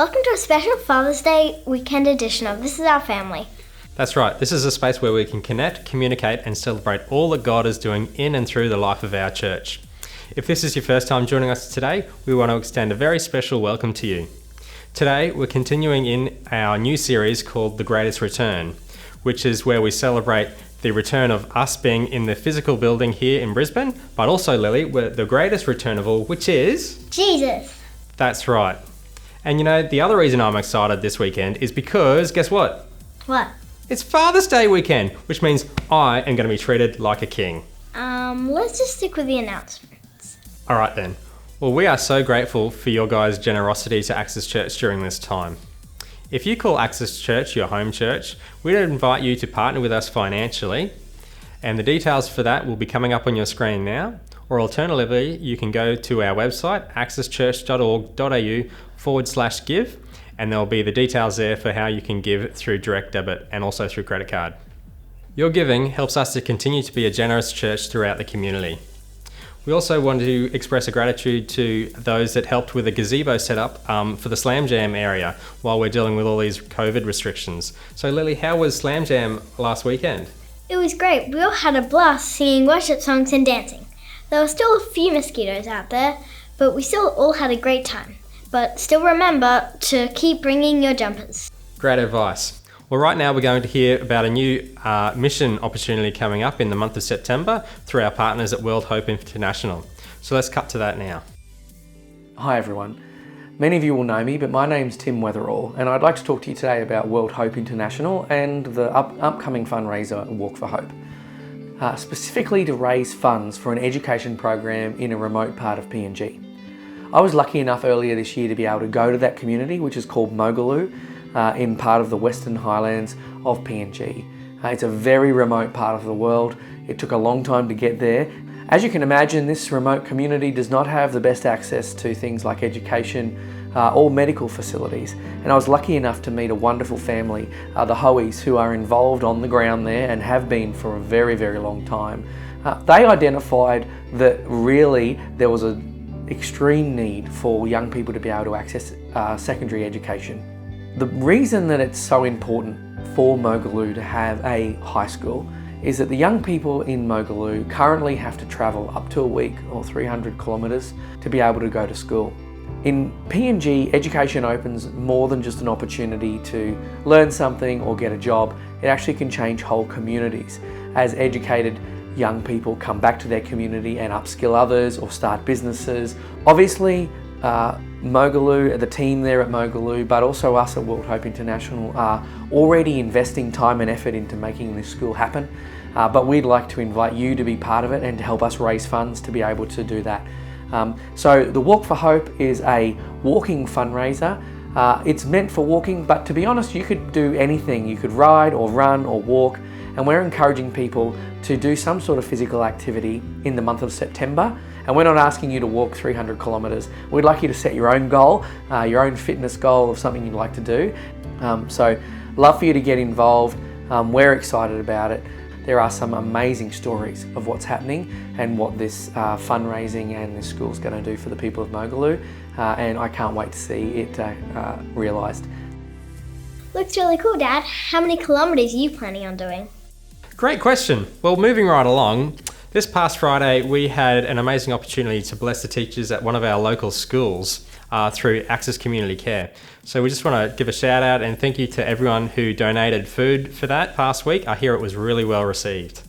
Welcome to a special Father's Day weekend edition of This Is Our Family. That's right, this is a space where we can connect, communicate and celebrate all that God is doing in and through the life of our church. If this is your first time joining us today, we want to extend a very special welcome to you. Today, we're continuing in our new series called The Greatest Return, which is where we celebrate the return of us being in the physical building here in Brisbane, but also, Lily, we're the greatest return of all, which is... Jesus! That's right. And you know, the other reason I'm excited this weekend is because, guess what? What? It's Father's Day weekend, which means I am going to be treated like a king. Let's just stick with the announcements. All right then. Well, we are so grateful for your guys' generosity to Access Church during this time. If you call Access Church your home church, we'd invite you to partner with us financially, and the details for that will be coming up on your screen now, or alternatively, you can go to our website, accesschurch.org.au/give, and there'll be the details there for how you can give through direct debit and also through credit card. Your giving helps us to continue to be a generous church throughout the community. We also want to express a gratitude to those that helped with the gazebo setup for the Slam Jam area while we're dealing with all these COVID restrictions. So Lily, how was Slam Jam last weekend? It was great. We all had a blast singing worship songs and dancing. There were still a few mosquitoes out there, but we still all had a great time. But still remember to keep bringing your jumpers. Great advice. Well, right now we're going to hear about a new mission opportunity coming up in the month of September through our partners at World Hope International. So let's cut to that now. Hi everyone. Many of you will know me, but my name's Tim Weatherall, and I'd like to talk to you today about World Hope International and the upcoming fundraiser Walk for Hope. Specifically to raise funds for an education program in a remote part of PNG. I was lucky enough earlier this year to be able to go to that community, which is called Mogaloo, in part of the Western Highlands of PNG. It's a very remote part of the world. It took a long time to get there. As you can imagine, this remote community does not have the best access to things like education or medical facilities. And I was lucky enough to meet a wonderful family, the Hoes, who are involved on the ground there and have been for a very, very long time. They identified that really there was an extreme need for young people to be able to access secondary education. The reason that it's so important for Mogaloo to have a high school is that the young people in Mogaloo currently have to travel up to a week or 300 kilometres to be able to go to school. In PNG, education opens more than just an opportunity to learn something or get a job. It actually can change whole communities as educated young people come back to their community and upskill others or start businesses. Obviously, Mogaloo, the team there at Mogaloo, but also us at World Hope International are already investing time and effort into making this school happen. But we'd like to invite you to be part of it and to help us raise funds to be able to do that. So the Walk for Hope is a walking fundraiser. It's meant for walking, but to be honest, you could do anything. You could ride or run or walk, and we're encouraging people to do some sort of physical activity in the month of September. And we're not asking you to walk 300 kilometres. We'd like you to set your own goal, your own fitness goal of something you'd like to do. So love for you to get involved. We're excited about it. There are some amazing stories of what's happening and what this fundraising and this school is going to do for the people of Mogaloo, and I can't wait to see it realised. Looks really cool, Dad. How many kilometres are you planning on doing? Great question. Well, moving right along, this past Friday we had an amazing opportunity to bless the teachers at one of our local schools through Access Community Care. So we just want to give a shout out and thank you to everyone who donated food for that past week. I hear it was really well received.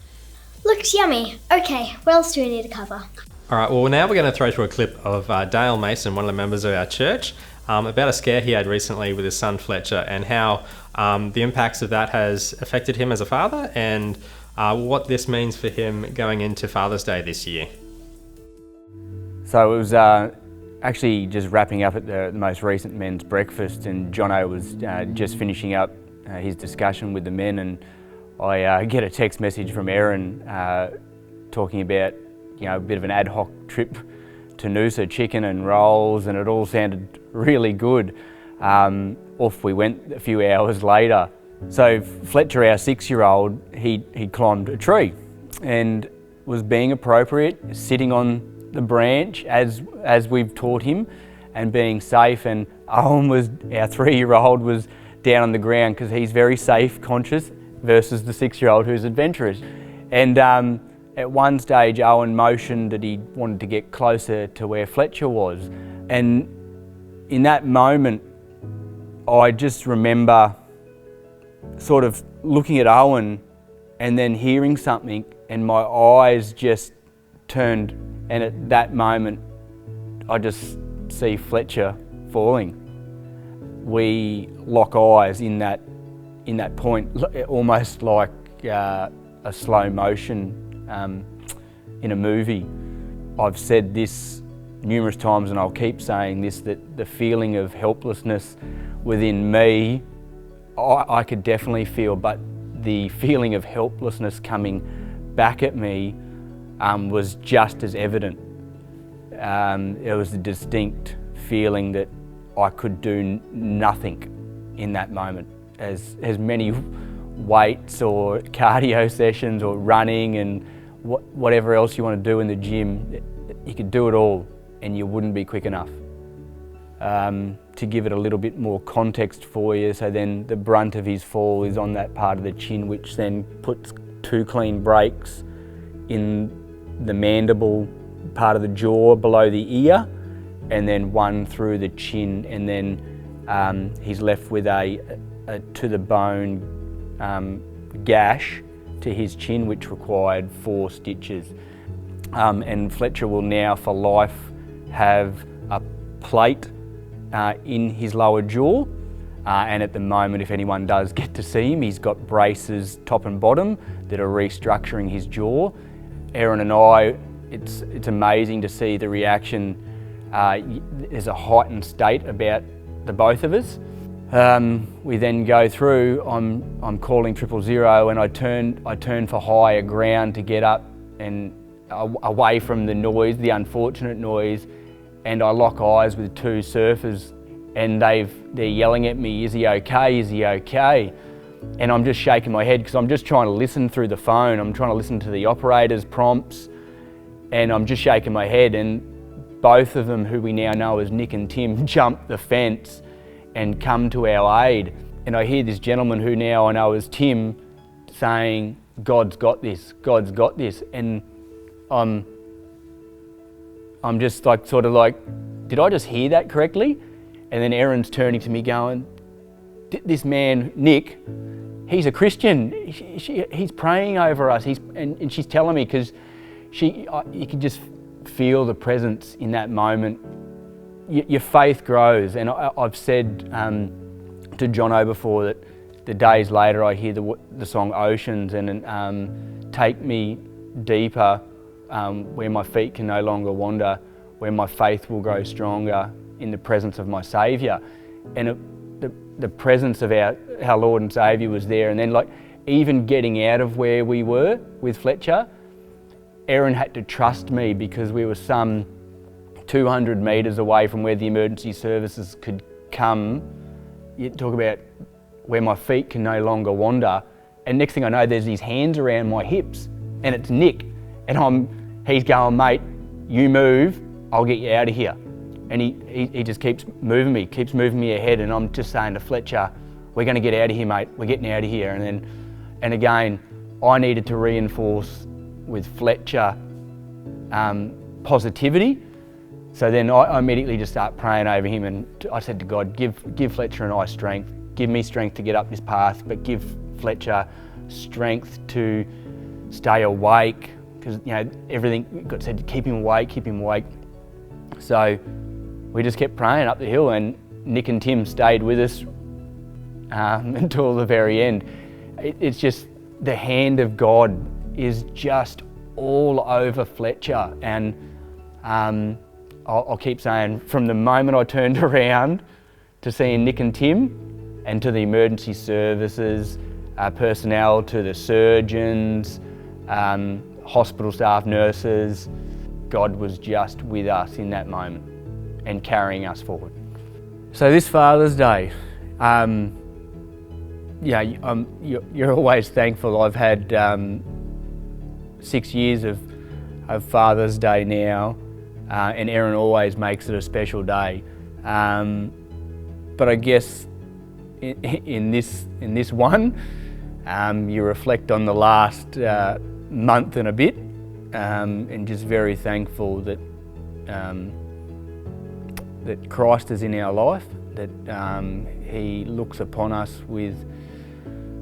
Looks yummy. Okay, what else do we need to cover? All right, well now we're going to throw to a clip of Dale Mason, one of the members of our church, about a scare he had recently with his son Fletcher and how the impacts of that has affected him as a father and what this means for him going into Father's Day this year. So it was actually just wrapping up at the most recent men's breakfast, and Jono was just finishing up his discussion with the men, and I get a text message from Erin talking about a bit of an ad hoc trip to Noosa, chicken and rolls, and it all sounded really good. Off we went a few hours later. So Fletcher, our 6-year-old, he climbed a tree and was being appropriate, sitting on the branch as we've taught him, and being safe, and Owen was, our 3-year-old, was down on the ground because he's very safe conscious versus the 6-year-old who's adventurous. And at one stage Owen motioned that he wanted to get closer to where Fletcher was, and in that moment I just remember sort of looking at Owen and then hearing something, and my eyes just turned, and at that moment I just see Fletcher falling. We lock eyes in that point, almost like a slow motion in a movie. I've said this numerous times and I'll keep saying this, that the feeling of helplessness within me, I could definitely feel, but the feeling of helplessness coming back at me was just as evident. It was a distinct feeling that I could do nothing in that moment. As many weights or cardio sessions or running and whatever else you want to do in the gym, you could do it all and you wouldn't be quick enough. To give it a little bit more context for you, so then the brunt of his fall is on that part of the chin, which then puts 2 clean breaks in the mandible part of the jaw below the ear, and then 1 through the chin, and then he's left with a to the bone gash to his chin, which required 4 stitches. And Fletcher will now for life have a plate in his lower jaw, and at the moment, if anyone does get to see him, he's got braces top and bottom that are restructuring his jaw. Erin and I, it's amazing to see the reaction. There's a heightened state about the both of us. We then go through, I'm calling 000, and I turn for higher ground to get up and away from the noise, the unfortunate noise, and I lock eyes with 2 surfers, and they're yelling at me, "Is he okay? Is he okay?" And I'm just shaking my head because I'm just trying to listen through the phone. I'm trying to listen to the operator's prompts, and I'm just shaking my head. And both of them, who we now know as Nick and Tim, jump the fence and come to our aid. And I hear this gentleman, who now I know as Tim, saying, "God's got this, God's got this." And I'm just like, sort of like, did I just hear that correctly? And then Erin's turning to me going, "This man, Nick, he's a Christian. He's praying over us." And she's telling me, because you can just feel the presence in that moment. Your faith grows. And I've said to Jono before that the days later I hear the song Oceans, and take me deeper, where my feet can no longer wander, where my faith will grow stronger in the presence of my Saviour. And the presence of our Lord and Saviour was there. And then, like, even getting out of where we were with Fletcher, Erin had to trust me, because we were some 200 metres away from where the emergency services could come. You talk about where my feet can no longer wander, and next thing I know, there's these hands around my hips, and it's Nick, and he's going, "Mate, you move, I'll get you out of here." And he just keeps moving me ahead, and I'm just saying to Fletcher, "We're going to get out of here, mate, we're getting out of here." And again, I needed to reinforce with Fletcher positivity. So then I immediately just start praying over him, and I said to God, give Fletcher and I strength. Give me strength to get up this path, but give Fletcher strength to stay awake, because everything God said to keep him awake, keep him awake. So we just kept praying up the hill, and Nick and Tim stayed with us until the very end. It's just the hand of God is just all over Fletcher, and I'll keep saying, from the moment I turned around to seeing Nick and Tim, and to the emergency services personnel, to the surgeons, hospital staff, nurses, God was just with us in that moment and carrying us forward. So this Father's Day, you're always thankful. I've had 6 years of Father's Day now, and Erin always makes it a special day. But I guess in this one, you reflect on the last month and a bit, and just very thankful that that Christ is in our life, that He looks upon us with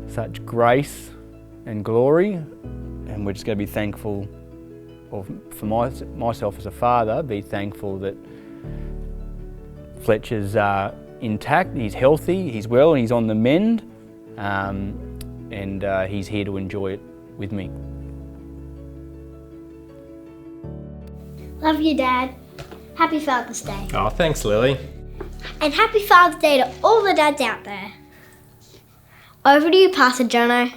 such grace and glory, and we're just going to be thankful, or for myself as a father, be thankful that Fletcher's intact, he's healthy, he's well, and he's on the mend, and he's here to enjoy it with me. Love you, Dad. Happy Father's Day. Oh, thanks, Lily. And happy Father's Day to all the dads out there. Over to you, Pastor Jono.